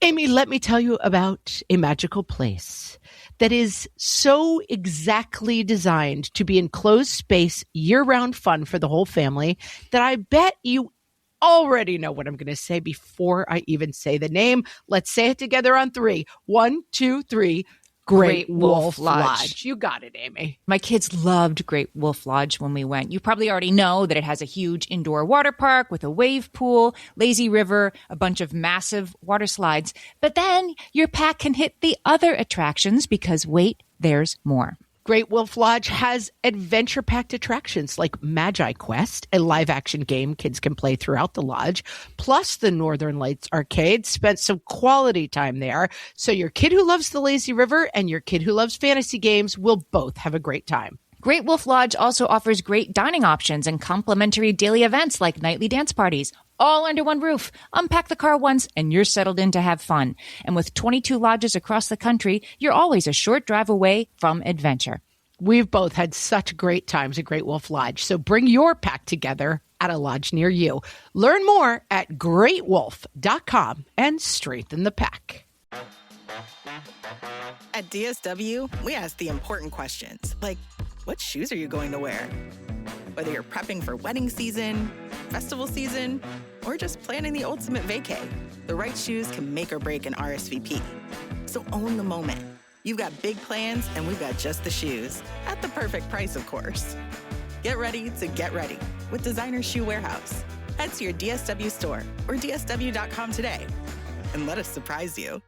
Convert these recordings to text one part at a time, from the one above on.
Amy, let me tell you about a magical place that is so exactly designed to be enclosed space, year-round fun for the whole family that I bet you already know what I'm going to say before I even say the name. Let's say it together on 3. 1, 2, 3. Great Wolf Lodge. You got it, Amy. My kids loved Great Wolf Lodge when we went. You probably already know that it has a huge indoor water park with a wave pool, lazy river, a bunch of massive water slides. But then your pack can hit the other attractions because, wait, there's more. Great Wolf Lodge has adventure-packed attractions like Magi Quest, a live-action game kids can play throughout the lodge, plus the Northern Lights Arcade. Spent some quality time there, so your kid who loves the lazy river and your kid who loves fantasy games will both have a great time. Great Wolf Lodge also offers great dining options and complimentary daily events like nightly dance parties, all under one roof. Unpack the car once and you're settled in to have fun. And with 22 lodges across the country, you're always a short drive away from adventure. We've both had such great times at Great Wolf Lodge, so bring your pack together at a lodge near you. Learn more at greatwolf.com and strengthen the pack. At DSW, we ask the important questions, like, what shoes are you going to wear? Whether you're prepping for wedding season, festival season, or just planning the ultimate vacay, the right shoes can make or break an RSVP. So own the moment. You've got big plans, and we've got just the shoes. At the perfect price, of course. Get ready to get ready with Designer Shoe Warehouse. Head to your DSW store or DSW.com today and let us surprise you.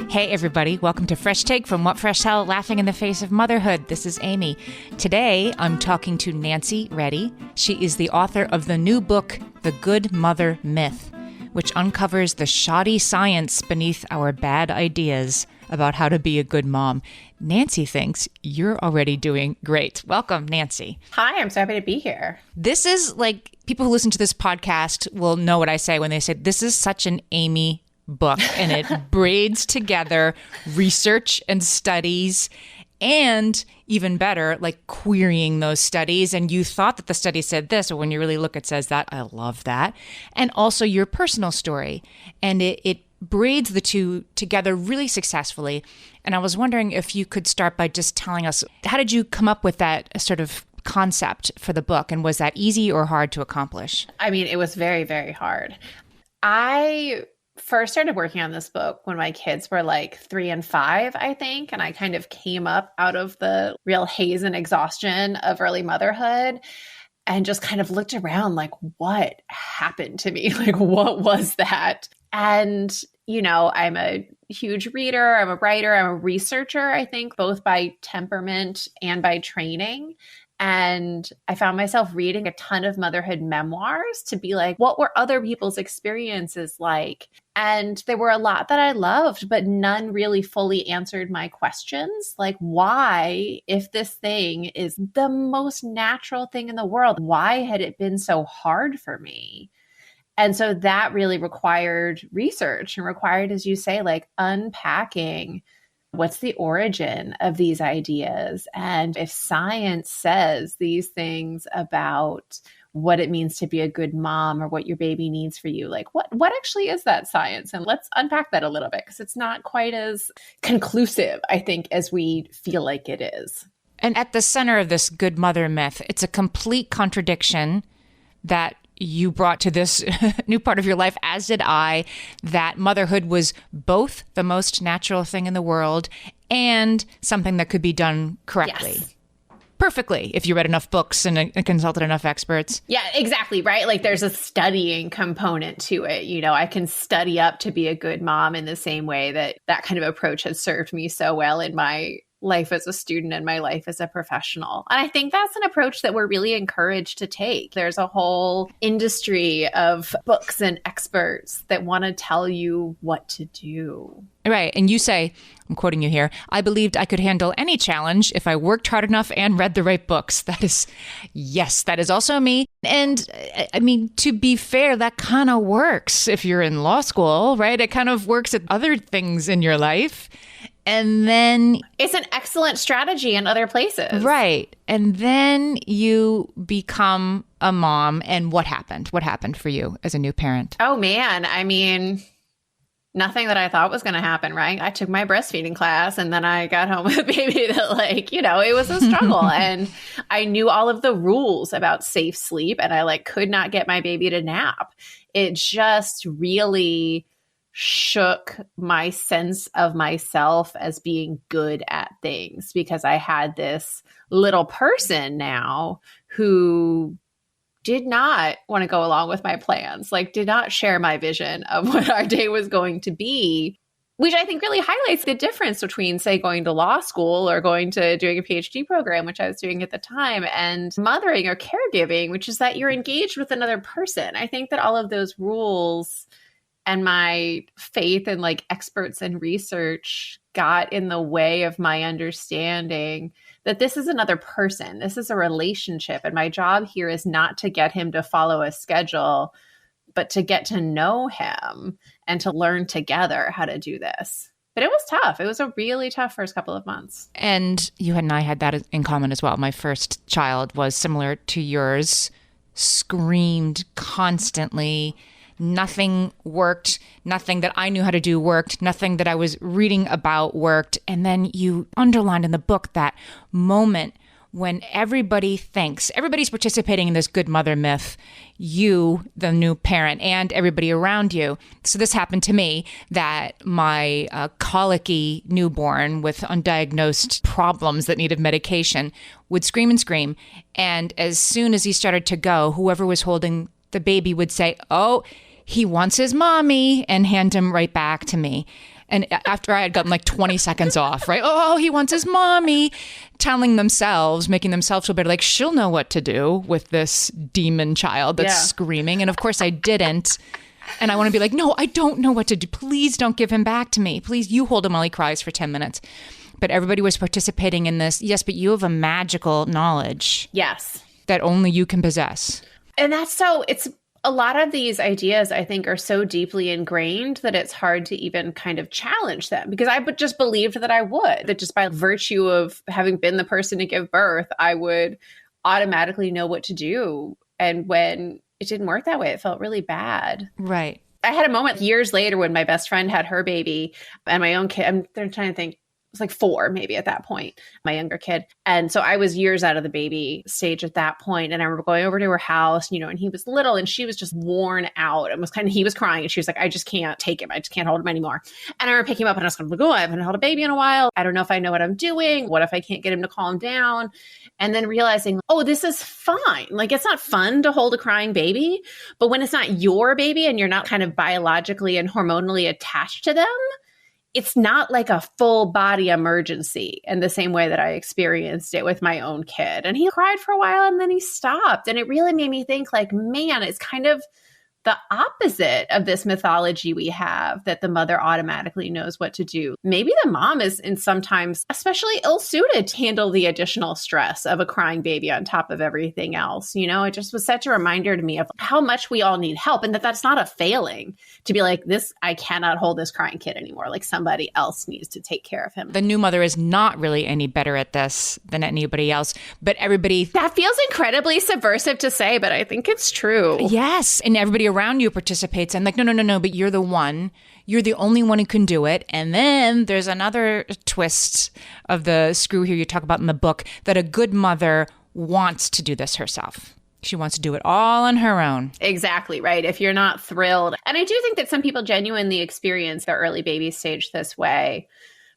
Hey everybody, welcome to Fresh Take from What Fresh Hell, Laughing in the Face of Motherhood. This is Amy. Today, I'm talking to Nancy Reddy. She is the author of the new book, The Good Mother Myth, which uncovers the shoddy science beneath our bad ideas about how to be a good mom. Nancy thinks you're already doing great. Welcome, Nancy. Hi, I'm so happy to be here. This is like, people who listen to this podcast will know what I say when they say, this is such an Amy book, and it braids together research and studies, and even better, like querying those studies. And you thought that the study said this, or when you really look, it says that. I love that. And also your personal story. And it braids the two together really successfully. And I was wondering if you could start by just telling us, how did you come up with that sort of concept for the book? And was that easy or hard to accomplish? I mean, it was very, very hard. I first started working on this book when my kids were like 3 and 5, I think. And I kind of came up out of the real haze and exhaustion of early motherhood and just kind of looked around like, what happened to me? Like, what was that? And, you know, I'm a huge reader, I'm a writer, I'm a researcher, I think, both by temperament and by training. And I found myself reading a ton of motherhood memoirs to be like, what were other people's experiences like? And there were a lot that I loved, but none really fully answered my questions. Like, why, if this thing is the most natural thing in the world, why had it been so hard for me? And so that really required research and required, as you say, like unpacking what's the origin of these ideas? And if science says these things about what it means to be a good mom or what your baby needs for you, like what actually is that science? And let's unpack that a little bit, because it's not quite as conclusive, I think, as we feel like it is. And at the center of this good mother myth, it's a complete contradiction that you brought to this new part of your life, as did I, that motherhood was both the most natural thing in the world and something that could be done correctly. Yes. Perfectly, if you read enough books and consulted enough experts. Yeah, exactly, right? Like there's a studying component to it. You know, I can study up to be a good mom in the same way that that kind of approach has served me so well in my life as a student and my life as a professional. And I think that's an approach that we're really encouraged to take. There's a whole industry of books and experts that want to tell you what to do. Right. And you say, I'm quoting you here, I believed I could handle any challenge if I worked hard enough and read the right books. That is, yes, that is also me. And I mean, to be fair, that kind of works if you're in law school, right? It kind of works at other things in your life. And then it's an excellent strategy in other places. Right. And then you become a mom. And what happened? What happened for you as a new parent? Oh, man. I mean, nothing that I thought was going to happen, right? I took my breastfeeding class and then I got home with a baby that, like, you know, it was a struggle. And I knew all of the rules about safe sleep and I could not get my baby to nap. It just really shook my sense of myself as being good at things because I had this little person now who did not want to go along with my plans, did not share my vision of what our day was going to be, which I think really highlights the difference between, say, going to law school or doing a PhD program, which I was doing at the time, and mothering or caregiving, which is that you're engaged with another person. I think that all of those rules and my faith in experts and research got in the way of my understanding that this is another person. This is a relationship. And my job here is not to get him to follow a schedule, but to get to know him and to learn together how to do this. But it was tough. It was a really tough first couple of months. And you and I had that in common as well. My first child was similar to yours, screamed constantly. Nothing worked. Nothing that I knew how to do worked. Nothing that I was reading about worked. And then you underlined in the book that moment when everybody's participating in this good mother myth, you, the new parent, and everybody around you. So this happened to me, that my colicky newborn with undiagnosed problems that needed medication would scream and scream. And as soon as he started to go, whoever was holding the baby would say, "Oh, he wants his mommy," and hand him right back to me. And after I had gotten 20 seconds off, right? "Oh, he wants his mommy," making themselves feel better. She'll know what to do with this demon child that's screaming. And of course I didn't. And I want to be "No, I don't know what to do. Please don't give him back to me. Please, you hold him while he cries for 10 minutes. But everybody was participating in this. Yes, but you have a magical knowledge. Yes. That only you can possess. And it's a lot of these ideas, I think, are so deeply ingrained that it's hard to even kind of challenge them, because I just believed that I would, that just by virtue of having been the person to give birth, I would automatically know what to do. And when it didn't work that way, it felt really bad. Right. I had a moment years later when my best friend had her baby and my own kid. I'm trying to think. It was 4 maybe at that point, my younger kid. And so I was years out of the baby stage at that point. And I remember going over to her house, and he was little and she was just worn out and he was crying. And she was like, "I just can't take him. I just can't hold him anymore." And I remember picking him up and I was kind of I haven't held a baby in a while. I don't know if I know what I'm doing. What if I can't get him to calm down? And then realizing, oh, this is fine. It's not fun to hold a crying baby, but when it's not your baby and you're not kind of biologically and hormonally attached to them, it's not like a full body emergency in the same way that I experienced it with my own kid. And he cried for a while and then he stopped. And it really made me think man, it's kind of the opposite of this mythology we have that the mother automatically knows what to do. Maybe the mom is sometimes especially ill-suited to handle the additional stress of a crying baby on top of everything else. It just was such a reminder to me of how much we all need help and that that's not a failing to be this, I cannot hold this crying kid anymore. Somebody else needs to take care of him. The new mother is not really any better at this than anybody else, but everybody... That feels incredibly subversive to say, but I think it's true. Yes. And everybody around you participates and no, but you're the only one who can do it. And then there's another twist of the screw here you talk about in the book, that a good mother wants to do this herself. She wants to do it all on her own. Exactly, right. If you're not thrilled. And I do think that some people genuinely experience the early baby stage this way.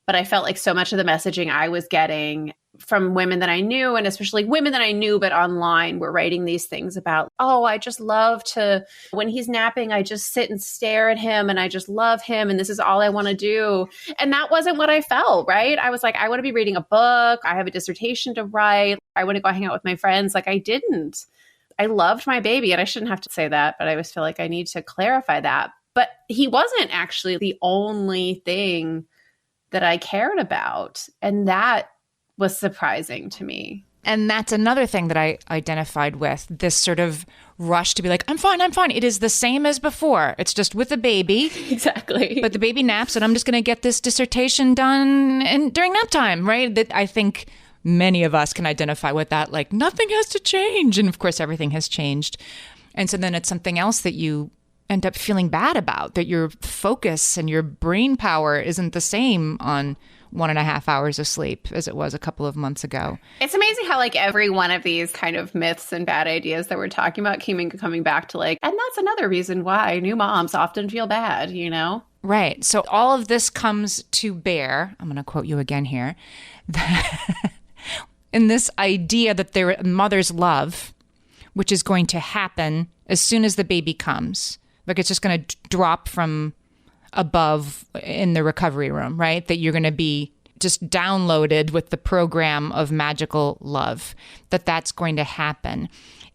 But I felt so much of the messaging I was getting from women that I knew, and especially women that I knew, but online, were writing these things about, "Oh, I just love to, when he's napping, I just sit and stare at him and I just love him. And this is all I want to do." And that wasn't what I felt, right? I was I want to be reading a book. I have a dissertation to write. I want to go hang out with my friends. I didn't. I loved my baby, and I shouldn't have to say that, but I always feel I need to clarify that. But he wasn't actually the only thing that I cared about. And that was surprising to me. And that's another thing that I identified with, this sort of rush to be like, I'm fine. It is the same as before. It's just with a baby. Exactly. But the baby naps and I'm just going to get this dissertation done during nap time, right? That I think many of us can identify with that, like nothing has to change. And of course, everything has changed. And so then it's something else that you end up feeling bad about, that your focus and your brain power isn't the same on 1.5 hours of sleep as it was a couple of months ago. It's amazing how like every one of these kind of myths and bad ideas that we're talking about coming back to like, and that's another reason why new moms often feel bad, you know? Right. So all of this comes to bear, I'm going to quote you again here, in this idea that their mother's love, which is going to happen as soon as the baby comes, like it's just going to drop from above in the recovery room, right? That you're going to be just downloaded with the program of magical love, that's going to happen.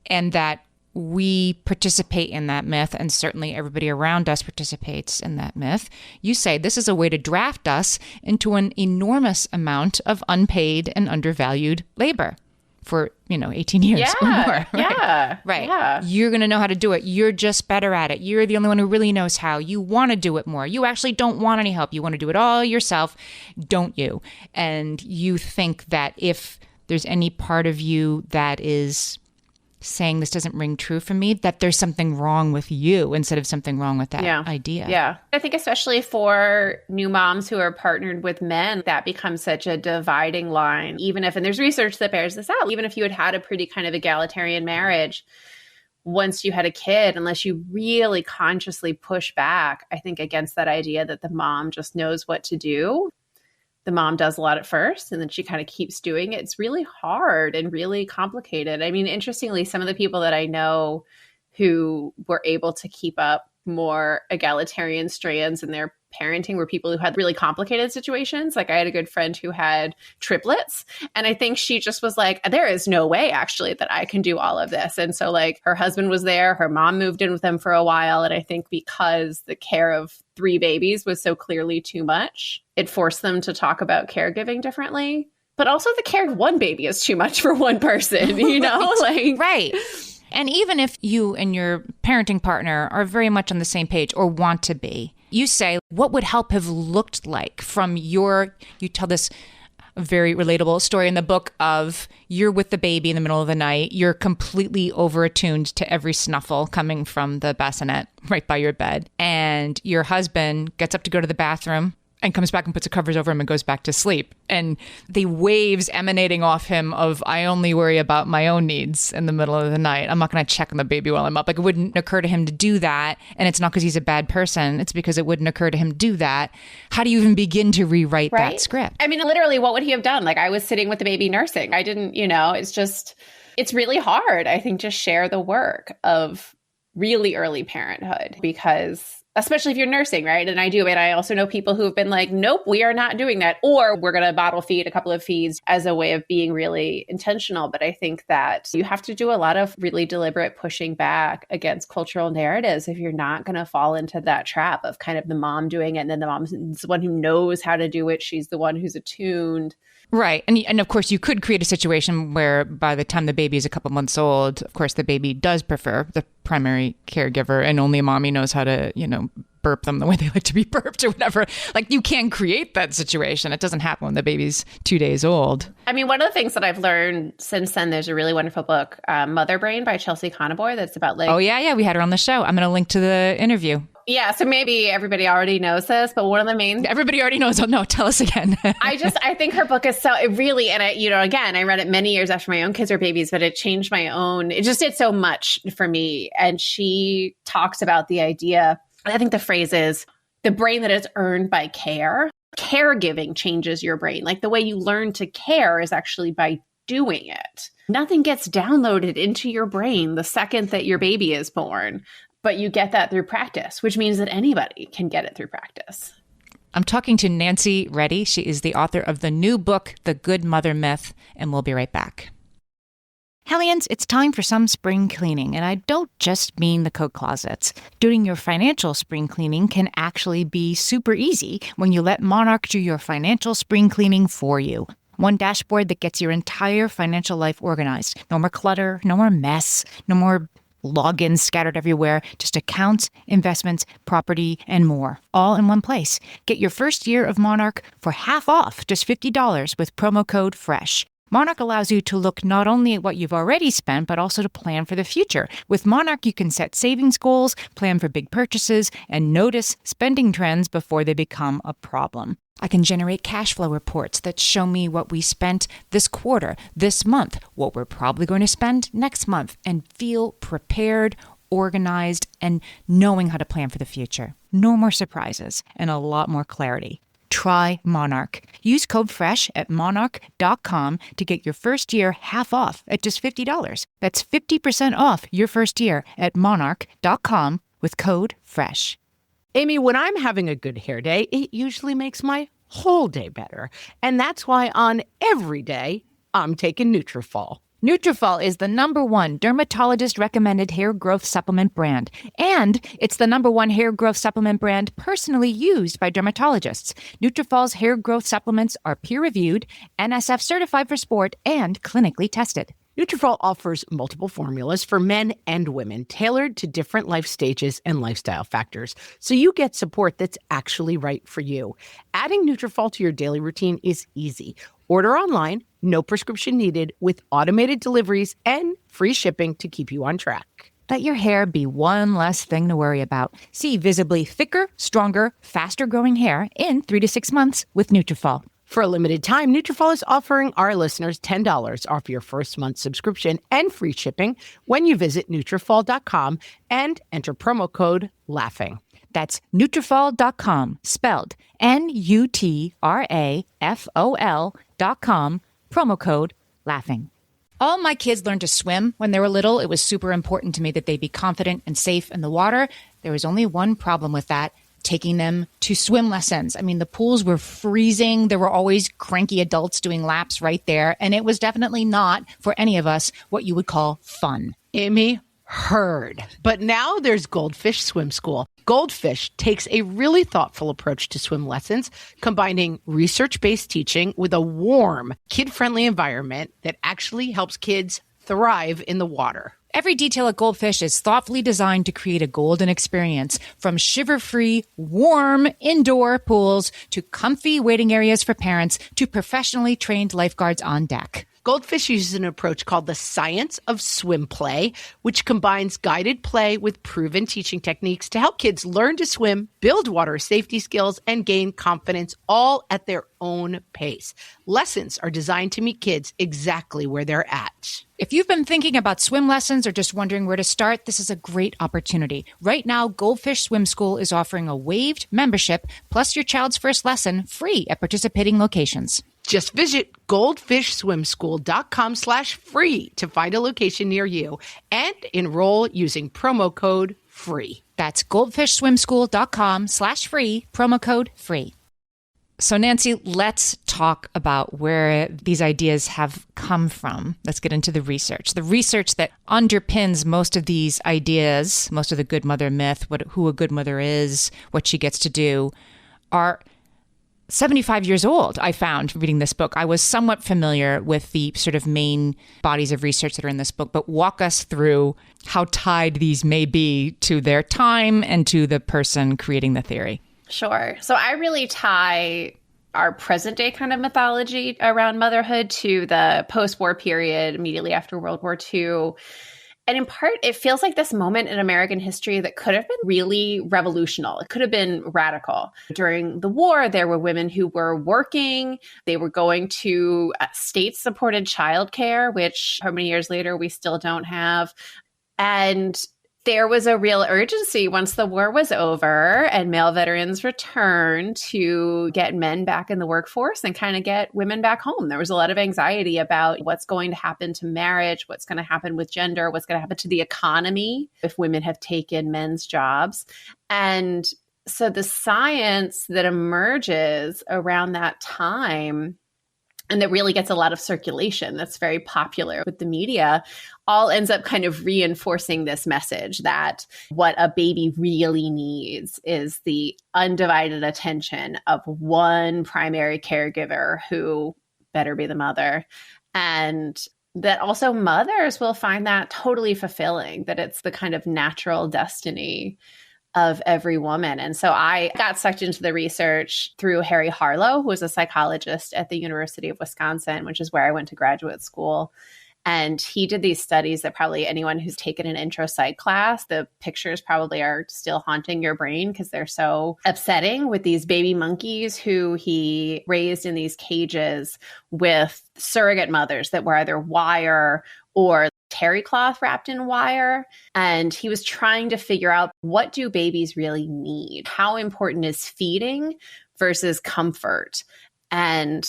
And that we participate in that myth, and certainly everybody around us participates in that myth. You say this is a way to draft us into an enormous amount of unpaid and undervalued labor for, 18 years or more. Right? Yeah. Right. Yeah. You're going to know how to do it. You're just better at it. You're the only one who really knows how. You want to do it more. You actually don't want any help. You want to do it all yourself, don't you? And you think that if there's any part of you that is saying this doesn't ring true for me, that there's something wrong with you instead of something wrong with that idea. Yeah. I think especially for new moms who are partnered with men, that becomes such a dividing line. Even if, and there's research that bears this out, even if you had a pretty kind of egalitarian marriage, once you had a kid, unless you really consciously push back, I think, against that idea that the mom just knows what to do. The mom does a lot at first and then she kind of keeps doing it. It's really hard and really complicated. I mean, interestingly, some of the people that I know who were able to keep up more egalitarian strands in their parenting were people who had really complicated situations. Like I had a good friend who had triplets, and I think she just was like, there is no way actually that I can do all of this. And so like her husband was there, her mom moved in with them for a while. And I think because the care of 3 babies was so clearly too much, it forced them to talk about caregiving differently. But also the care of 1 baby is too much for one person, Right. Right. And even if you and your parenting partner are very much on the same page or want to be, you say, what would help have looked like from you tell this very relatable story in the book of you're with the baby in the middle of the night, you're completely over-attuned to every snuffle coming from the bassinet right by your bed, and your husband gets up to go to the bathroom and comes back and puts the covers over him and goes back to sleep. And the waves emanating off him of, I only worry about my own needs in the middle of the night. I'm not going to check on the baby while I'm up. Like it wouldn't occur to him to do that. And it's not because he's a bad person. It's because it wouldn't occur to him to do that. How do you even begin to rewrite that script? I mean, literally, what would he have done? Like I was sitting with the baby nursing. I didn't, it's really hard, I think, to share the work of really early parenthood because especially if you're nursing, right? And I do. And I also know people who have been like, nope, we are not doing that. Or we're going to bottle feed a couple of feeds as a way of being really intentional. But I think that you have to do a lot of really deliberate pushing back against cultural narratives if you're not going to fall into that trap of kind of the mom doing it. And then the mom's the one who knows how to do it. She's the one who's attuned. Right. And of course, you could create a situation where by the time the baby is a couple months old, of course, the baby does prefer the primary caregiver and only mommy knows how to, burp them the way they like to be burped or whatever. Like you can create that situation. It doesn't happen when the baby's 2 days old. I mean, one of the things that I've learned since then, there's a really wonderful book, Mother Brain by Chelsea Conaboy, that's about like... Oh, yeah. We had her on the show. I'm going to link to the interview. Yeah, so maybe everybody already knows this, but one of the main... Everybody already knows. Oh, no, tell us again. I think her book is so... It really, and again, I read it many years after my own kids were babies, but it changed my own... It just did so much for me. And she talks about the idea... I think the phrase is the brain that is earned by care. Caregiving changes your brain. Like the way you learn to care is actually by doing it. Nothing gets downloaded into your brain the second that your baby is born, but you get that through practice, which means that anybody can get it through practice. I'm talking to Nancy Reddy. She is the author of the new book, The Good Mother Myth, and we'll be right back. Hellions, it's time for some spring cleaning, and I don't just mean the coat closets. Doing your financial spring cleaning can actually be super easy when you let Monarch do your financial spring cleaning for you. One dashboard that gets your entire financial life organized. No more clutter, no more mess, no more logins scattered everywhere, just accounts, investments, property, and more, all in one place. Get your first year of Monarch for half off, just $50 with promo code FRESH. Monarch allows you to look not only at what you've already spent, but also to plan for the future. With Monarch, you can set savings goals, plan for big purchases, and notice spending trends before they become a problem. I can generate cash flow reports that show me what we spent this quarter, this month, what we're probably going to spend next month, and feel prepared, organized, and knowing how to plan for the future. No more surprises and a lot more clarity. Try Monarch. Use code FRESH at monarch.com to get your first year half off at just $50. That's 50% off your first year at monarch.com with code FRESH. Amy, when I'm having a good hair day, it usually makes my whole day better. And that's why on every day, I'm taking Nutrafol. Nutrafol is the #1 dermatologist-recommended hair growth supplement brand. And it's the #1 hair growth supplement brand personally used by dermatologists. Nutrafol's hair growth supplements are peer-reviewed, NSF certified for sport, and clinically tested. Nutrafol offers multiple formulas for men and women, tailored to different life stages and lifestyle factors, so you get support that's actually right for you. Adding Nutrafol to your daily routine is easy. Order online, no prescription needed, with automated deliveries and free shipping to keep you on track. Let your hair be one less thing to worry about. See visibly thicker, stronger, faster-growing hair in 3 to 6 months with Nutrafol. For a limited time, Nutrafol is offering our listeners $10 off your first month subscription and free shipping when you visit Nutrafol.com and enter promo code LAUGHING. That's Nutrafol.com, spelled Nutrafol.com, promo code LAUGHING. All my kids learned to swim when they were little. It was super important to me that they be confident and safe in the water. There was only one problem with that: taking them to swim lessons. I mean, the pools were freezing. There were always cranky adults doing laps right there. And it was definitely not, for any of us, what you would call fun. Amy, heard. But now there's Goldfish Swim School. Goldfish takes a really thoughtful approach to swim lessons, combining research-based teaching with a warm, kid-friendly environment that actually helps kids thrive in the water. Every detail at Goldfish is thoughtfully designed to create a golden experience, from shiver-free, warm indoor pools to comfy waiting areas for parents to professionally trained lifeguards on deck. Goldfish uses an approach called the science of swim play, which combines guided play with proven teaching techniques to help kids learn to swim, build water safety skills, and gain confidence, all at their own pace. Lessons are designed to meet kids exactly where they're at. If you've been thinking about swim lessons or just wondering where to start, this is a great opportunity. Right now, Goldfish Swim School is offering a waived membership plus your child's first lesson free at participating locations. Just visit goldfishswimschool.com/free to find a location near you and enroll using promo code FREE. That's goldfishswimschool.com/free, promo code FREE. So Nancy, let's talk about where these ideas have come from. Let's get into the research. The research that underpins most of these ideas, most of the good mother myth, who a good mother is, what she gets to do, are 75 years old, I found reading this book. I was somewhat familiar with the sort of main bodies of research that are in this book, but walk us through how tied these may be to their time and to the person creating the theory. Sure. So I really tie our present day kind of mythology around motherhood to the post-war period immediately after World War II. And in part, it feels like this moment in American history that could have been really revolutionary. It could have been radical. During the war, there were women who were working. They were going to state-supported childcare, which how many years later we still don't have. And there was a real urgency once the war was over and male veterans returned to get men back in the workforce and kind of get women back home. There was a lot of anxiety about what's going to happen to marriage, what's going to happen with gender, what's going to happen to the economy if women have taken men's jobs. And so the science that emerges around that time and that really gets a lot of circulation, that's very popular with the media, all ends up kind of reinforcing this message that what a baby really needs is the undivided attention of one primary caregiver who better be the mother. And that also mothers will find that totally fulfilling, that it's the kind of natural destiny of every woman. And so I got sucked into the research through Harry Harlow, who was a psychologist at the University of Wisconsin, which is where I went to graduate school. And he did these studies that probably anyone who's taken an intro psych class, the pictures probably are still haunting your brain because they're so upsetting, with these baby monkeys who he raised in these cages with surrogate mothers that were either wire or terry cloth wrapped in wire. And he was trying to figure out, what do babies really need? How important is feeding versus comfort? And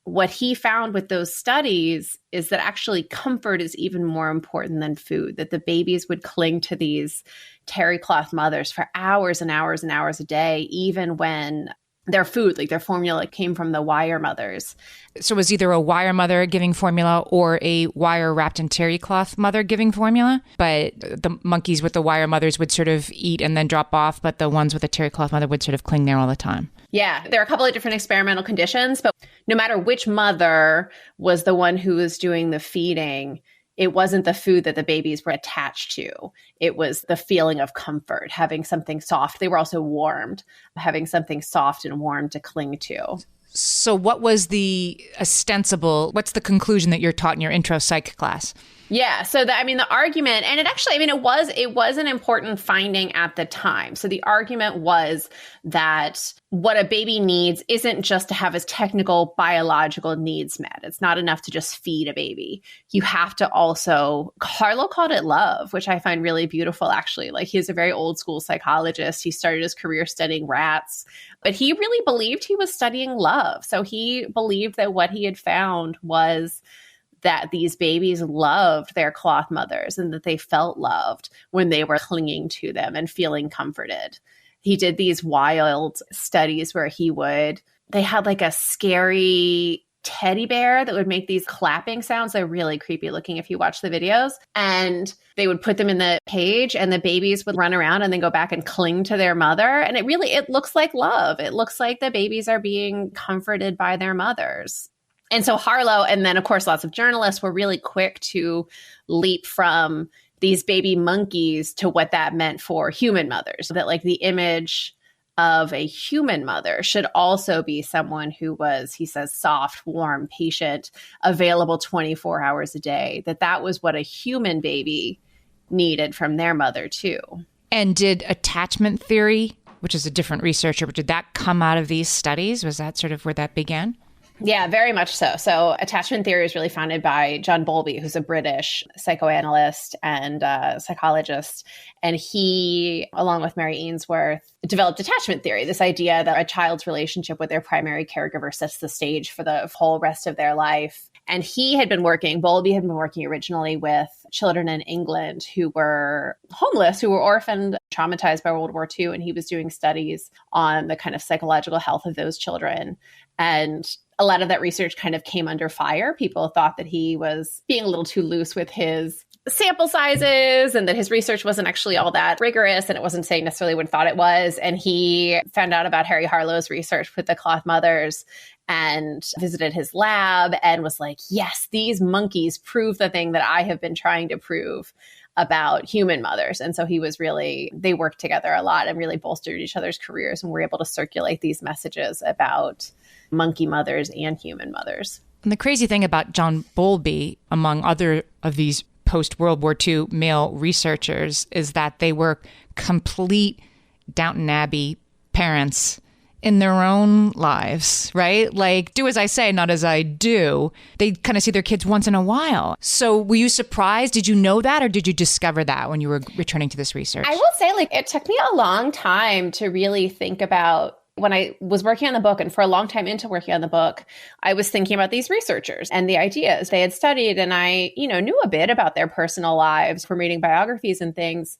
what he found with those studies is that actually comfort is even more important than food, that the babies would cling to these terry cloth mothers for hours and hours and hours a day, even when their food, like their formula, came from the wire mothers. So it was either a wire mother giving formula or a wire wrapped in terry cloth mother giving formula. But the monkeys with the wire mothers would sort of eat and then drop off, but the ones with the terry cloth mother would sort of cling there all the time. Yeah, there are a couple of different experimental conditions, but no matter which mother was the one who was doing the feeding, it wasn't the food that the babies were attached to. It was the feeling of comfort, having something soft. They were also warmed, having something soft and warm to cling to. So what was the what's the conclusion that you're taught in your intro psych class? Yeah. So the argument, and it was an important finding at the time. So the argument was that what a baby needs isn't just to have his technical biological needs met. It's not enough to just feed a baby. You have to also, Harlow called it love, which I find really beautiful, actually. Like, he's a very old school psychologist. He started his career studying rats, but he really believed he was studying love. So he believed that what he had found was that these babies loved their cloth mothers and that they felt loved when they were clinging to them and feeling comforted. He did these wild studies where they had like a scary teddy bear that would make these clapping sounds. They're really creepy looking if you watch the videos. And they would put them in the cage and the babies would run around and then go back and cling to their mother. And it looks like love. It looks like the babies are being comforted by their mothers. And so Harlow, and then of course lots of journalists, were really quick to leap from these baby monkeys to what that meant for human mothers. That like the image of a human mother should also be someone who was, he says, soft, warm, patient, available 24 hours a day. That was what a human baby needed from their mother too. And did attachment theory, which is a different researcher, but did that come out of these studies? Was that sort of where that began? Yeah, very much so. So attachment theory is really founded by John Bowlby, who's a British psychoanalyst and psychologist. And he, along with Mary Ainsworth, developed attachment theory, this idea that a child's relationship with their primary caregiver sets the stage for the whole rest of their life. And Bowlby had been working originally with children in England who were homeless, who were orphaned, traumatized by World War II. And he was doing studies on the kind of psychological health of those children. And a lot of that research kind of came under fire. People thought that he was being a little too loose with his sample sizes and that his research wasn't actually all that rigorous and it wasn't saying necessarily what he thought it was. And he found out about Harry Harlow's research with the cloth mothers and visited his lab and was like, yes, these monkeys prove the thing that I have been trying to prove about human mothers. And so they worked together a lot and really bolstered each other's careers and were able to circulate these messages about monkey mothers and human mothers. And the crazy thing about John Bowlby, among other of these post-World War II male researchers, is that they were complete Downton Abbey parents in their own lives, right? Like, do as I say, not as I do. They kind of see their kids once in a while. So were you surprised? Did you know that, or did you discover that when you were returning to this research? I will say, it took me a long time to really think about. When I was working on the book, and for a long time into working on the book, I was thinking about these researchers and the ideas they had studied. And I, knew a bit about their personal lives from reading biographies and things.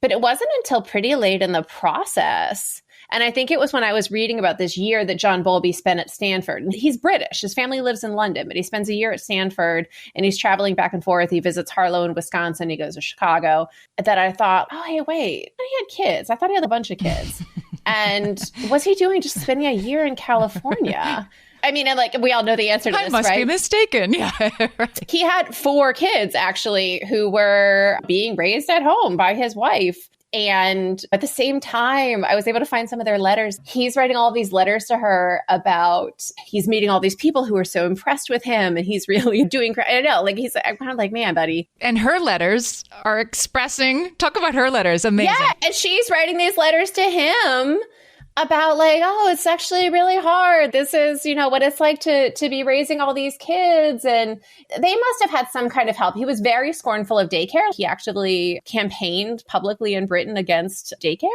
But it wasn't until pretty late in the process. And I think it was when I was reading about this year that John Bowlby spent at Stanford. He's British. His family lives in London, but he spends a year at Stanford and he's traveling back and forth. He visits Harlow in Wisconsin. He goes to Chicago. That I thought, oh, hey, wait, he had kids. I thought he had a bunch of kids. And what's he doing just spending a year in California? I mean, and like we all know the answer to I this, must right? be mistaken. Yeah. Right. He had 4 kids actually who were being raised at home by his wife. And at the same time, I was able to find some of their letters. He's writing all these letters to her about he's meeting all these people who are so impressed with him and he's really doing great. I know, like I'm kind of like, man, buddy. And her letters are talk about her letters. Amazing. Yeah. And she's writing these letters to him about like, oh, it's actually really hard. This is, what it's like to be raising all these kids. And they must have had some kind of help. He was very scornful of daycare. He actually campaigned publicly in Britain against daycare.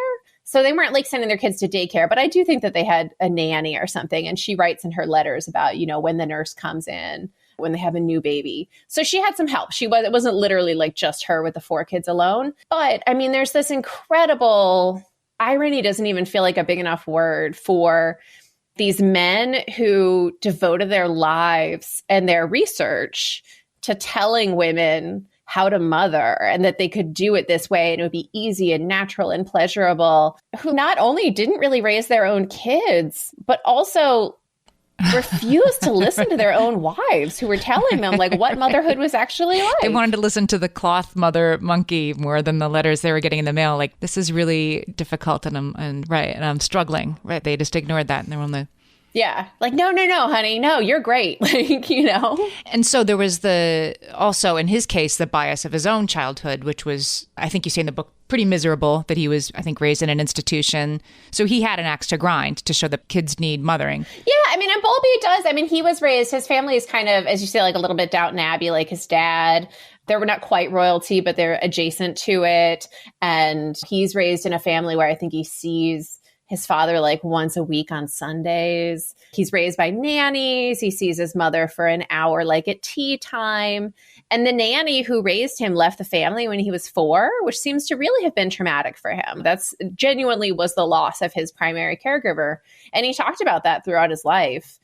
So they weren't like sending their kids to daycare, but I do think that they had a nanny or something. And she writes in her letters about, when the nurse comes in, when they have a new baby. So she had some help. It wasn't literally like just her with the 4 kids alone. But I mean, there's this incredible irony doesn't even feel like a big enough word for these men who devoted their lives and their research to telling women how to mother and that they could do it this way and it would be easy and natural and pleasurable, who not only didn't really raise their own kids, but also refused to listen to their own wives who were telling them like what motherhood was actually like. They wanted to listen to the cloth mother monkey more than the letters they were getting in the mail. Like, this is really difficult and I'm struggling. Right. They just ignored that and they're on the Yeah. Like, no, honey. No, you're great. Like, And so there was also in his case, the bias of his own childhood, which was, I think you say in the book, pretty miserable, that he was, I think, raised in an institution. So he had an axe to grind to show that kids need mothering. Yeah. I mean, and Bowlby does. I mean, he was raised, his family is kind of, as you say, like a little bit Downton Abbey, like his dad. They were not quite royalty, but they're adjacent to it. And he's raised in a family where I think he sees his father like once a week on Sundays. He's raised by nannies. He sees his mother for an hour, like at tea time. And the nanny who raised him left the family when he was 4, which seems to really have been traumatic for him. That's genuinely was the loss of his primary caregiver. And he talked about that throughout his life.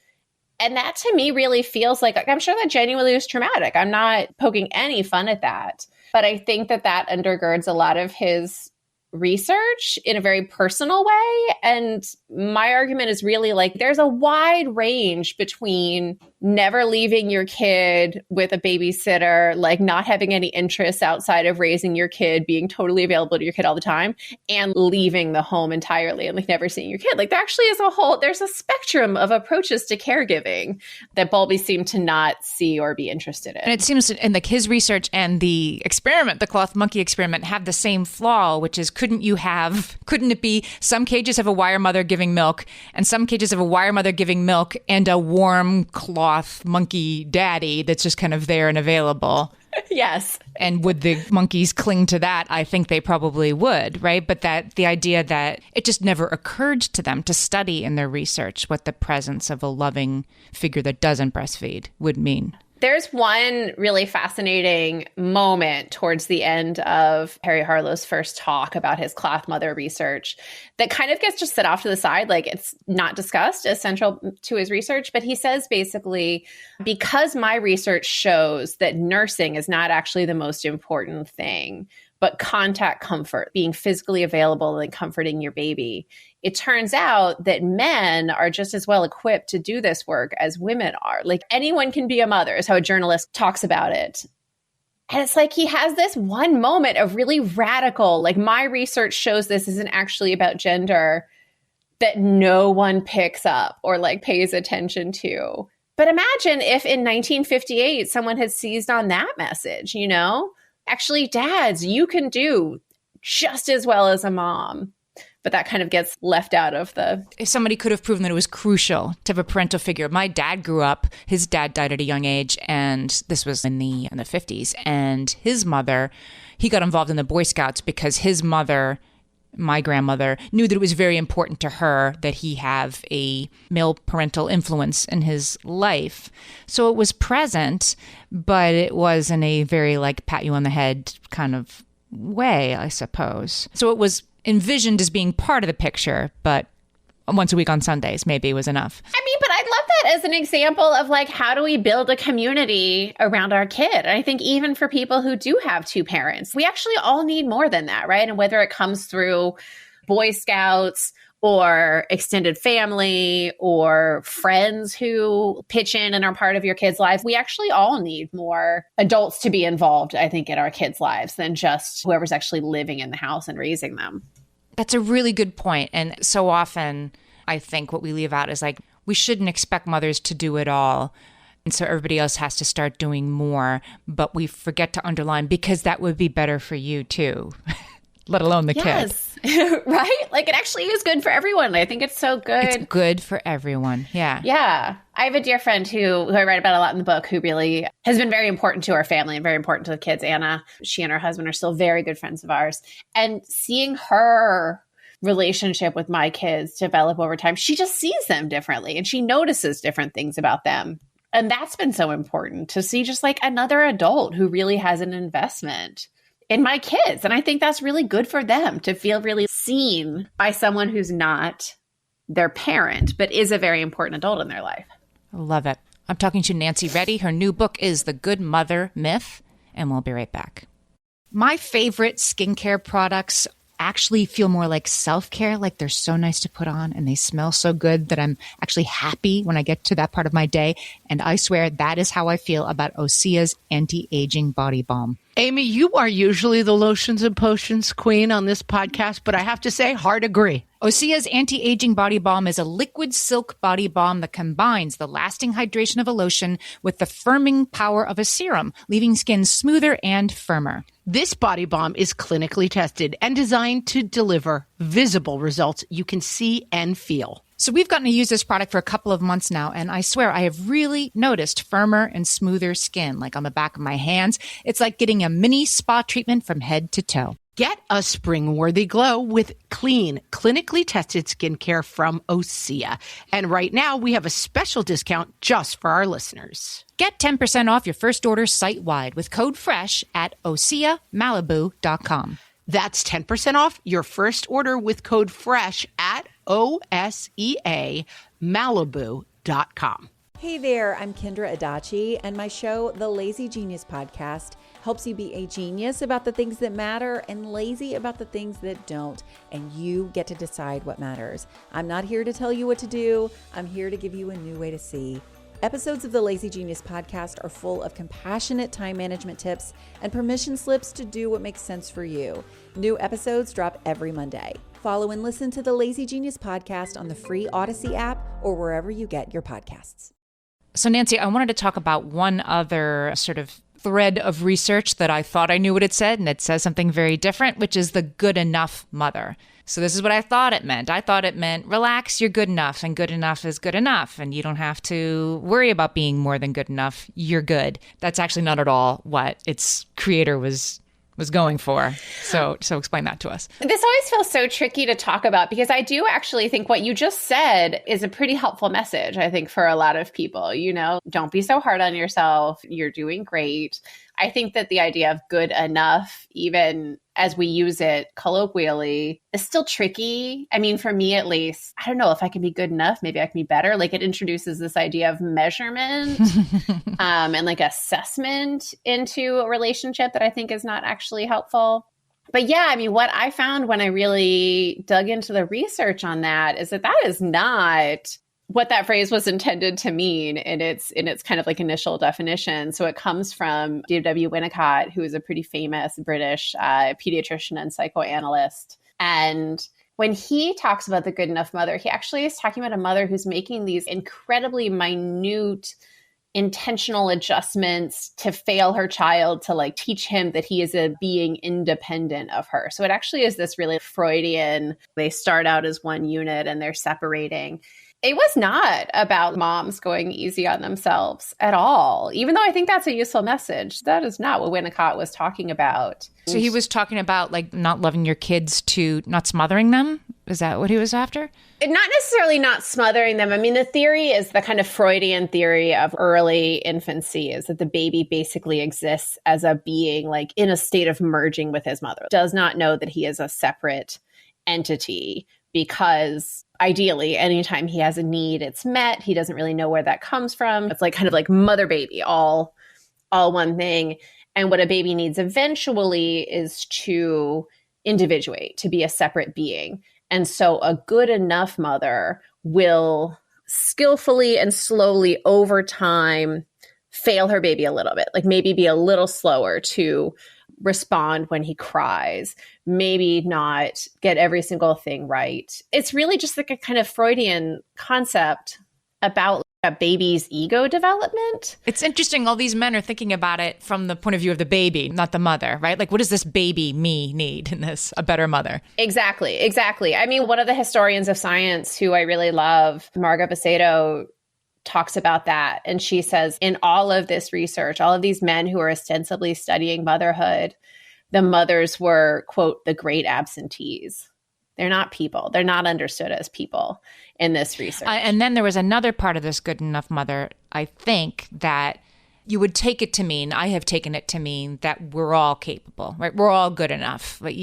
And that to me really feels like I'm sure that genuinely was traumatic. I'm not poking any fun at that. But I think that undergirds a lot of his research in a very personal way. And my argument is really like there's a wide range between never leaving your kid with a babysitter, like not having any interests outside of raising your kid, being totally available to your kid all the time, and leaving the home entirely and like never seeing your kid. Like there actually is there's a spectrum of approaches to caregiving that Bowlby seemed to not see or be interested in. And it seems in like his research and the experiment, the cloth monkey experiment, have the same flaw, which is couldn't it be some cages have a wire mother giving milk and some cages have a wire mother giving milk and a warm cloth monkey daddy that's just kind of there and available? Yes. And would the monkeys cling to that? I think they probably would, right? But that the idea that it just never occurred to them to study in their research what the presence of a loving figure that doesn't breastfeed would mean. There's one really fascinating moment towards the end of Harry Harlow's first talk about his cloth mother research that kind of gets just set off to the side. Like it's not discussed as central to his research, but he says basically, because my research shows that nursing is not actually the most important thing, but contact comfort, being physically available and comforting your baby. It turns out that men are just as well equipped to do this work as women are. Like anyone can be a mother is how a journalist talks about it. And it's like he has this one moment of really radical, like my research shows this isn't actually about gender, that no one picks up or like pays attention to. But imagine if in 1958, someone had seized on that message, Actually, dads, you can do just as well as a mom. But that kind of gets left out of If somebody could have proven that it was crucial to have a parental figure. My dad grew up, his dad died at a young age, and this was in the 50s. And his mother, he got involved in the Boy Scouts because his mother, my grandmother, knew that it was very important to her that he have a male parental influence in his life. So it was present, but it was in a very like pat you on the head kind of way, I suppose. So it was envisioned as being part of the picture, but once a week on Sundays maybe was enough. I mean, but I love that as an example of like, how do we build a community around our kid? And I think even for people who do have 2 parents, we actually all need more than that, right? And whether it comes through Boy Scouts or extended family or friends who pitch in and are part of your kids' lives. We actually all need more adults to be involved, I think, in our kids' lives than just whoever's actually living in the house and raising them. That's a really good point. And so often, I think what we leave out is like, we shouldn't expect mothers to do it all. And so everybody else has to start doing more. But we forget to underline, because that would be better for you too, let alone the kid. Right? Like, it actually is good for everyone. I think it's so good. It's good for everyone. Yeah. Yeah. I have a dear friend who I write about a lot in the book, who really has been very important to our family and very important to the kids. Anna, she and her husband are still very good friends of ours. And seeing her relationship with my kids develop over time, she just sees them differently and she notices different things about them. And that's been so important, to see just like another adult who really has an investment in my kids. And I think that's really good for them to feel really seen by someone who's not their parent, but is a very important adult in their life. I love it. I'm talking to Nancy Reddy. Her new book is The Good Mother Myth, and we'll be right back. My favorite skincare products actually feel more like self-care, like they're so nice to put on and they smell so good that I'm actually happy when I get to that part of my day. And I swear that is how I feel about Osea's anti-aging body balm. Amy, you are usually the lotions and potions queen on this podcast, but I have to say, hard agree. Osea's anti-aging body balm is a liquid silk body balm that combines the lasting hydration of a lotion with the firming power of a serum, leaving skin smoother and firmer. This body balm is clinically tested and designed to deliver visible results you can see and feel. So we've gotten to use this product for a couple of months now, and I swear I have really noticed firmer and smoother skin, like on the back of my hands. It's like getting a mini spa treatment from head to toe. Get a spring-worthy glow with clean, clinically tested skincare from Osea. And right now, we have a special discount just for our listeners. Get 10% off your first order site-wide with code FRESH at OseaMalibu.com. That's 10% off your first order with code FRESH at OSEAMalibu.com. Hey there, I'm Kendra Adachi, and my show, The Lazy Genius Podcast, helps you be a genius about the things that matter and lazy about the things that don't, and you get to decide what matters. I'm not here to tell you what to do. I'm here to give you a new way to see. Episodes of the Lazy Genius Podcast are full of compassionate time management tips and permission slips to do what makes sense for you. New episodes drop every Monday. Follow and listen to the Lazy Genius Podcast on the free Odyssey app or wherever you get your podcasts. So Nancy, I wanted to talk about one other sort of thread of research that I thought I knew what it said, and it says something very different, which is the good enough mother. So this is what I thought it meant. I thought it meant relax, you're good enough, and good enough is good enough, and you don't have to worry about being more than good enough. You're good. That's actually not at all what its creator was going for. So explain that to us. This always feels so tricky to talk about, because I do actually think what you just said is a pretty helpful message, I think, for a lot of people. You know, don't be so hard on yourself. You're doing great. I think that the idea of good enough, even as we use it colloquially, is still tricky. I mean, for me at least, I don't know if I can be good enough. Maybe I can be better. Like, it introduces this idea of measurement and like assessment into a relationship that I think is not actually helpful. But yeah, I mean, what I found when I really dug into the research on that is that that is not what that phrase was intended to mean in its kind of like initial definition. So it comes from D.W. Winnicott, who is a pretty famous British pediatrician and psychoanalyst. And when he talks about the good enough mother, he actually is talking about a mother who's making these incredibly minute intentional adjustments to fail her child, to like teach him that he is a being independent of her. So it actually is this really Freudian, they start out as one unit and they're separating. It was not about moms going easy on themselves at all, even though I think that's a useful message. That is not what Winnicott was talking about. So he was talking about like not loving your kids to not smothering them? Is that what he was after? Not necessarily not smothering them. I mean, the theory is the kind of Freudian theory of early infancy, is that the baby basically exists as a being like in a state of merging with his mother, does not know that he is a separate entity, because ideally, anytime he has a need, it's met. He doesn't really know where that comes from. It's like kind of like mother baby, all one thing. And what a baby needs eventually is to individuate, to be a separate being. And so a good enough mother will skillfully and slowly over time fail her baby a little bit, like maybe be a little slower to respond when he cries, maybe not get every single thing right. It's really just like a kind of Freudian concept about a baby's ego development. It's interesting. All these men are thinking about it from the point of view of the baby, not the mother, right? Like, what does this baby me need in this? A better mother. Exactly. I mean, one of the historians of science who I really love, Margaret, talks about that. And she says, in all of this research, all of these men who are ostensibly studying motherhood, the mothers were, quote, the great absentees. They're not people. They're not understood as people in this research. And then there was another part of this good enough mother, I think, that you would take it to mean, I have taken it to mean that we're all capable, right? We're all good enough. Like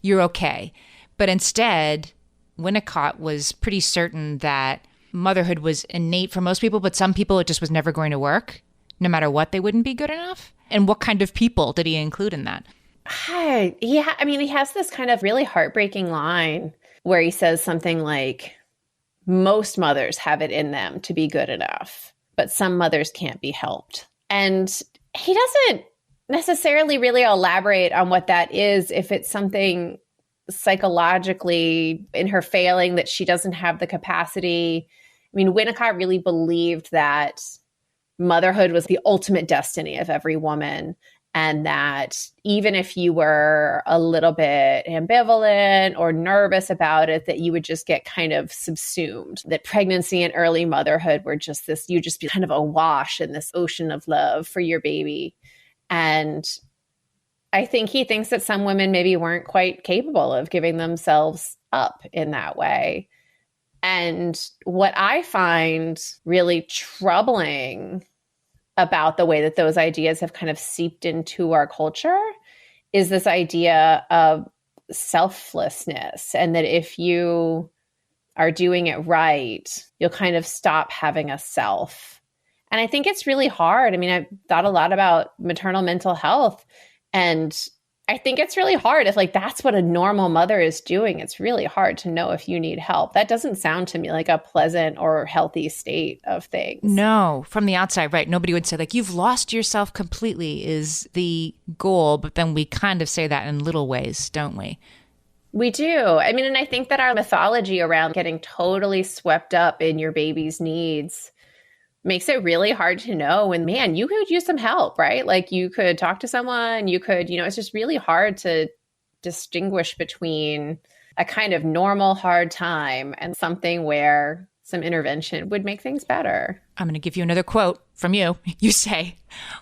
you're okay. But instead, Winnicott was pretty certain that motherhood was innate for most people, but some people it just was never going to work. No matter what, they wouldn't be good enough. And what kind of people did he include in that? He has this kind of really heartbreaking line where he says something like, most mothers have it in them to be good enough, but some mothers can't be helped. And he doesn't necessarily really elaborate on what that is, if it's something psychologically in her failing that she doesn't have the capacity. I mean, Winnicott really believed that motherhood was the ultimate destiny of every woman. And that even if you were a little bit ambivalent or nervous about it, that you would just get kind of subsumed. That pregnancy and early motherhood were just this, you just be kind of awash in this ocean of love for your baby. And I think he thinks that some women maybe weren't quite capable of giving themselves up in that way. And what I find really troubling about the way that those ideas have kind of seeped into our culture is this idea of selflessness, and that if you are doing it right, you'll kind of stop having a self. And I think it's really hard. I mean, I've thought a lot about maternal mental health, and I think it's really hard if that's what a normal mother is doing. It's really hard to know if you need help. That doesn't sound to me like a pleasant or healthy state of things. No, from the outside, right? Nobody would say you've lost yourself completely is the goal, but then we kind of say that in little ways, don't we? We do. I mean, and I think that our mythology around getting totally swept up in your baby's needs makes it really hard to know. And man, you could use some help, right? You could talk to someone, you could, it's just really hard to distinguish between a kind of normal hard time and something where some intervention would make things better. I'm going to give you another quote from you. You say,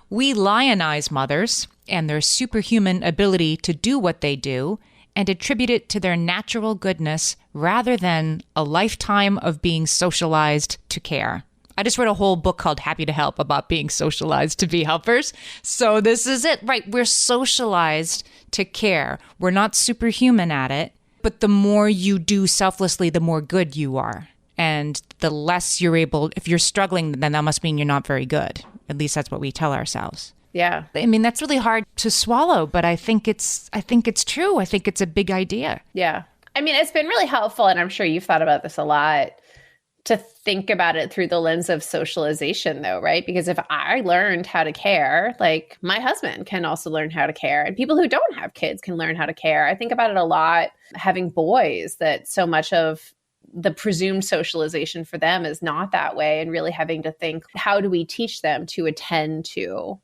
"We lionize mothers and their superhuman ability to do what they do and attribute it to their natural goodness rather than a lifetime of being socialized to care." I just read a whole book called Happy to Help about being socialized to be helpers. So this is it, right? We're socialized to care. We're not superhuman at it. But the more you do selflessly, the more good you are. And the less you're able, if you're struggling, then that must mean you're not very good. At least that's what we tell ourselves. Yeah. I mean, that's really hard to swallow, but I think it's true. I think it's a big idea. Yeah. I mean, it's been really helpful, and I'm sure you've thought about this a lot, to think about it through the lens of socialization, though, right? Because if I learned how to care, my husband can also learn how to care, and people who don't have kids can learn how to care. I think about it a lot, having boys, that so much of the presumed socialization for them is not that way, and really having to think, how do we teach them to attend to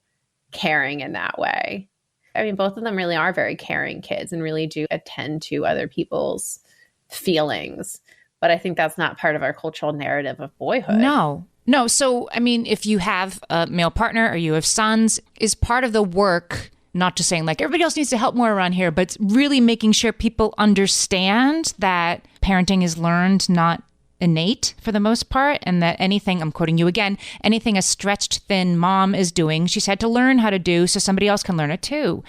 caring in that way? I mean, both of them really are very caring kids and really do attend to other people's feelings. But I think that's not part of our cultural narrative of boyhood. No. So, I mean, if you have a male partner or you have sons, is part of the work not just saying everybody else needs to help more around here, but really making sure people understand that parenting is learned, not innate for the most part, and that anything, I'm quoting you again, anything a stretched thin mom is doing, she's had to learn how to do so somebody else can learn it too.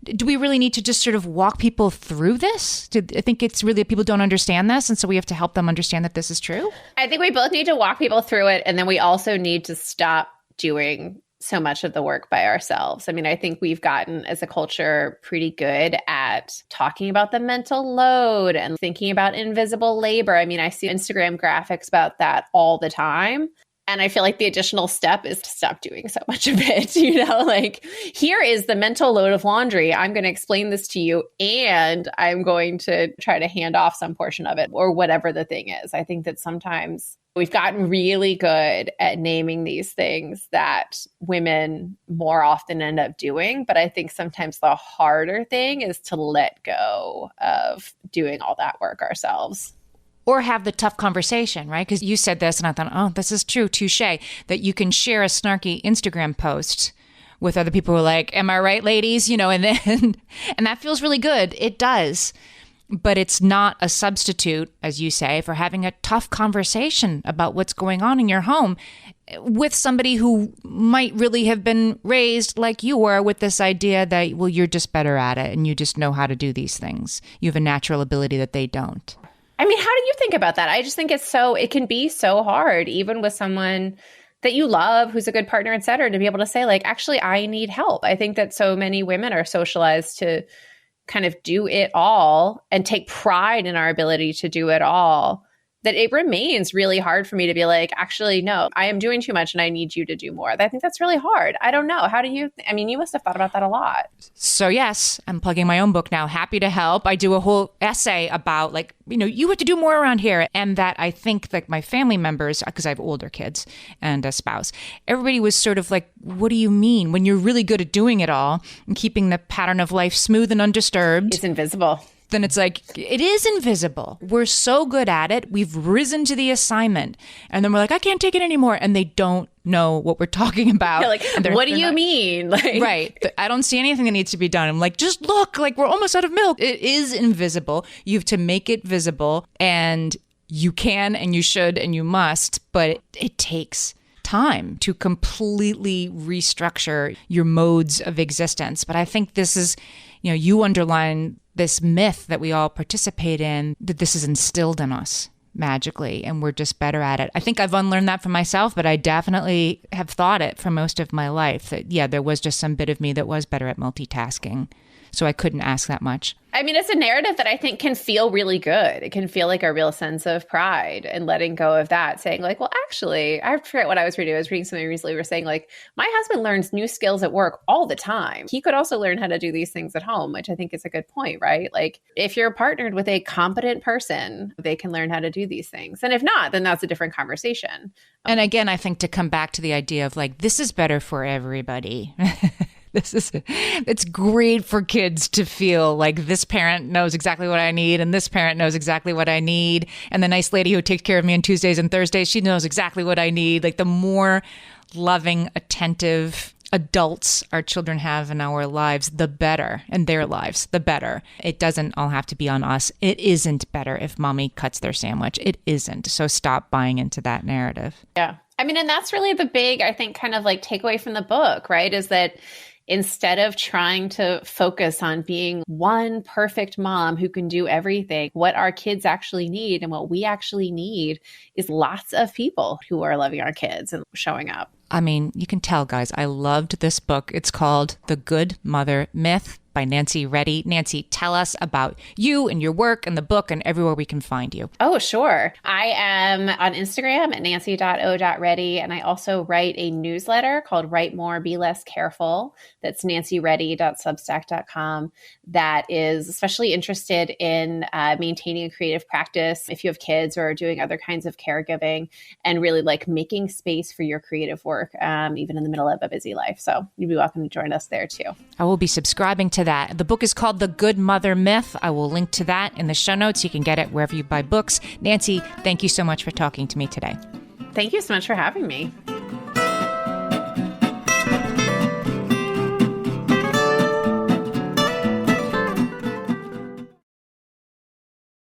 Do we really need to just sort of walk people through this? I think it's really people don't understand this, and so we have to help them understand that this is true? I think we both need to walk people through it, and then we also need to stop doing so much of the work by ourselves. I mean, I think we've gotten as a culture pretty good at talking about the mental load and thinking about invisible labor. I mean, I see Instagram graphics about that all the time. And I feel like the additional step is to stop doing so much of it. Like, here is the mental load of laundry. I'm going to explain this to you, and I'm going to try to hand off some portion of it, or whatever the thing is. I think that sometimes we've gotten really good at naming these things that women more often end up doing. But I think sometimes the harder thing is to let go of doing all that work ourselves. Or have the tough conversation, right? Because you said this and I thought, oh, this is true, touche, that you can share a snarky Instagram post with other people who are like, am I right, ladies? And then, and that feels really good. It does. But it's not a substitute, as you say, for having a tough conversation about what's going on in your home with somebody who might really have been raised like you were, with this idea that, well, you're just better at it and you just know how to do these things. You have a natural ability that they don't. I mean, how do you think about that? I just think it can be so hard, even with someone that you love, who's a good partner, et cetera, to be able to say, like, actually, I need help. I think that so many women are socialized to kind of do it all and take pride in our ability to do it all, that it remains really hard for me to be like, actually, no, I am doing too much and I need you to do more. I think that's really hard. I don't know. How do you, I mean, you must have thought about that a lot. So yes, I'm plugging my own book now. Happy to help. I do a whole essay about, like, you have to do more around here. And that I think that my family members, because I have older kids and a spouse, everybody was sort of like, what do you mean? When you're really good at doing it all and keeping the pattern of life smooth and undisturbed. It's invisible. Then it's like, it is invisible. We're so good at it. We've risen to the assignment. And then we're like, I can't take it anymore. And they don't know what we're talking about. You're like, what do you mean? Like, right. I don't see anything that needs to be done. I'm like, just look, like, we're almost out of milk. It is invisible. You have to make it visible. And you can and you should and you must. But it takes time to completely restructure your modes of existence. But I think this is, you underline this myth that we all participate in, that this is instilled in us magically and we're just better at it. I think I've unlearned that for myself, but I definitely have thought it for most of my life that, yeah, there was just some bit of me that was better at multitasking. So I couldn't ask that much. I mean, it's a narrative that I think can feel really good. It can feel like a real sense of pride, and letting go of that, saying like, well, actually, I forget what I was reading. I was reading something recently where saying like, my husband learns new skills at work all the time. He could also learn how to do these things at home, which I think is a good point, right? Like, if you're partnered with a competent person, they can learn how to do these things. And if not, then that's a different conversation. And again, I think to come back to the idea of like, this is better for everybody. It's great for kids to feel like this parent knows exactly what I need and this parent knows exactly what I need. And the nice lady who takes care of me on Tuesdays and Thursdays, she knows exactly what I need. Like, the more loving, attentive adults our children have in our lives, the better. And their lives, the better. It doesn't all have to be on us. It isn't better if mommy cuts their sandwich. It isn't. So stop buying into that narrative. Yeah. I mean, and that's really the big, I think, kind of like takeaway from the book, right? Is that instead of trying to focus on being one perfect mom who can do everything, what our kids actually need and what we actually need is lots of people who are loving our kids and showing up. I mean, you can tell, guys, I loved this book. It's called The Good Mother Myth by Nancy Reddy. Nancy, tell us about you and your work and the book and everywhere we can find you. Oh, sure. I am on Instagram at nancy.o.reddy, and I also write a newsletter called Write More, Be Less Careful. That's nancyreddy.substack.com. That is especially interested in maintaining a creative practice if you have kids or are doing other kinds of caregiving, and really like making space for your creative work, even in the middle of a busy life. So you'd be welcome to join us there too. I will be subscribing to that. The book is called The Good Mother Myth. I will link to that in the show notes. You can get it wherever you buy books. Nancy, thank you so much for talking to me today. Thank you so much for having me.